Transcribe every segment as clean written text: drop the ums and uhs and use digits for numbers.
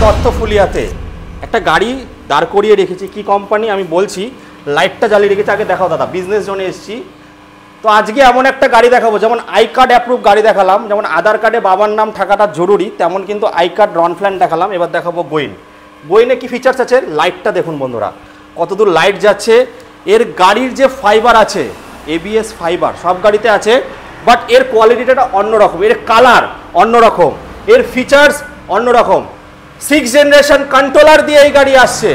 দত্ত ফুলিয়াতে একটা গাড়ি দাঁড় করিয়ে রেখেছি। কি কোম্পানি আমি বলছি, লাইটটা জ্বালিয়ে রেখেছি। আগে দেখাও দাদা, বিজনেস জোনে এসেছি তো আজকে এমন একটা গাড়ি দেখাবো, যেমন আই কার্ড অ্যাপ্রুভ গাড়ি দেখালাম, যেমন আধার কার্ডে বাবার নাম থাকাটা জরুরি, তেমন কিন্তু আই কার্ড রন ফ্ল্যান দেখালাম। এবার দেখাবো বোইন। বোইনে কি ফিচার্স আছে, লাইটটা দেখুন বন্ধুরা, কতদূর লাইট যাচ্ছে। এর গাড়ির যে ফাইবার আছে, এবিএস ফাইবার সব গাড়িতে আছে, বাট এর কোয়ালিটিটা অন্যরকম, এর কালার অন্যরকম, এর ফিচার্স অন্যরকম। 6 জেনারেশন কন্ট্রোলার দিয়ে এই গাড়ি আসছে।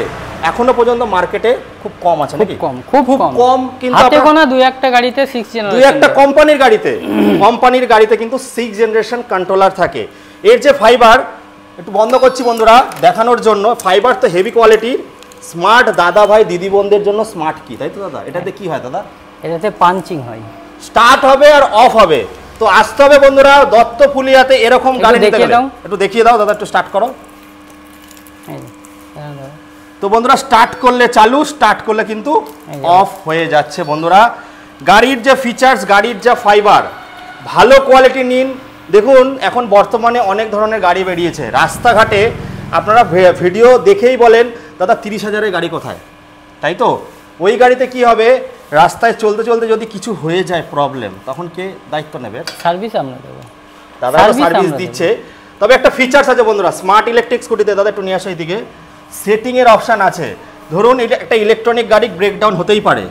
এখনো পর্যন্ত মার্কেটে খুব কম আছে নাকি? খুব কম, কিন্তু হাতে গোনা দুই একটা গাড়িতে 6 জেনারেশন, দুই একটা কোম্পানির গাড়িতে কিন্তু 6 জেনারেশন কন্ট্রোলার থাকে। এর যে ফাইবার, একটু বন্ধ করছি বন্ধুরা দেখানোর জন্য, ফাইবার তো হেভি কোয়ালিটির। স্মার্ট দাদা ভাই দিদি বোনদের জন্য স্মার্ট কি, তাই তো দাদা? এটাতে কি হয় দাদা? এটাতে পাঞ্চিং হয়, স্টার্ট হবে আর অফ হবে। তো আসতে হবে বন্ধুরা দত্ত ফুলিয়াতে, এরকম গাড়ি নিতে গেলে একটু দেখিয়ে দাও দাদা, একটু স্টার্ট করো। তো বন্ধুরা স্টার্ট করলে চালু, স্টার্ট করলে কিন্তু অফ হয়ে যাচ্ছে। বন্ধুরা গাড়ির যে ফিচার্স, গাড়ির যা ফাইবার, ভালো কোয়ালিটি নিন। দেখুন এখন বর্তমানে অনেক ধরনের গাড়ি বেরিয়েছে, রাস্তাঘাটে আপনারা ভিডিও দেখেই বলেন দাদা 30,000-এর গাড়ি কোথায়, তাই তো? ওই গাড়িতে কি হবে, রাস্তায় চলতে চলতে যদি কিছু হয়ে যায় প্রবলেম, তখন কে দায়িত্ব নেবে? সার্ভিস আমরা দেবো, দাদা সার্ভিস দিচ্ছে। তবে একটা ফিচার্স আছে বন্ধুরা, স্মার্ট ইলেকট্রিক স্কুটিতে, দাদা একটু নিয়ে আসো এইদিকে, সেটিংয়ের অপশান আছে। ধরুন এটা একটা ইলেকট্রনিক গাড়ি, ব্রেকডাউন হতেই পারে,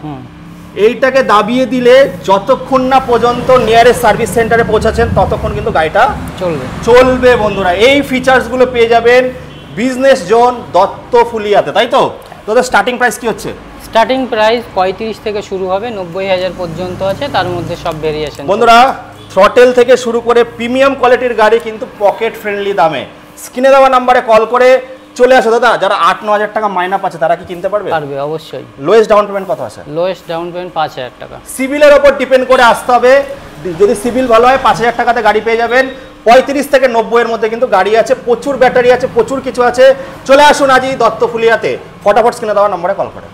এইটাকে দাবিয়ে দিলে যতক্ষণ না পর্যন্ত নিয়ারেস্ট সার্ভিস সেন্টারে পৌঁছাচ্ছেন ততক্ষণ কিন্তু গাড়িটা চলবে বন্ধুরা। এই ফিচার্সগুলো পেয়ে যাবেন বিজনেস জোন দত্ত ফুলিয়াতে, তাই তো? তোদের স্টার্টিং প্রাইস কি হচ্ছে? স্টার্টিং প্রাইস 35 থেকে শুরু হবে, 90,000 পর্যন্ত আছে, তার মধ্যে সব ভেরিয়েশন। বন্ধুরা থ্রটেল থেকে শুরু করে প্রিমিয়াম কোয়ালিটির গাড়ি কিন্তু পকেট ফ্রেন্ডলি দামে। স্ক্রিনে দেওয়া নাম্বারে কল করে চলে আসো দাদা। যারা 8-9 হাজার টাকা মাইনা পাচ্ছে তারা কি কিনতে পারবে? পারবে অবশ্যই। লোয়েস্ট ডাউন পেমেন্ট কত আছে? লোয়েস্ট ডাউন পেমেন্ট 5,000 টাকা। সিভিলের ওপর ডিপেন্ড করে আসতে হবে। যদি সিভিল ভালো হয় 5,000 টাকাতে গাড়ি পেয়ে যাবেন। 35 থেকে 90-এর মধ্যে কিন্তু গাড়ি আছে, প্রচুর ব্যাটারি আছে, প্রচুর কিছু আছে। চলে আসুন আজই দত্ত ফুলিয়াতে, ফটাফট স্ক্রিনে দেওয়া নম্বরে কল করে।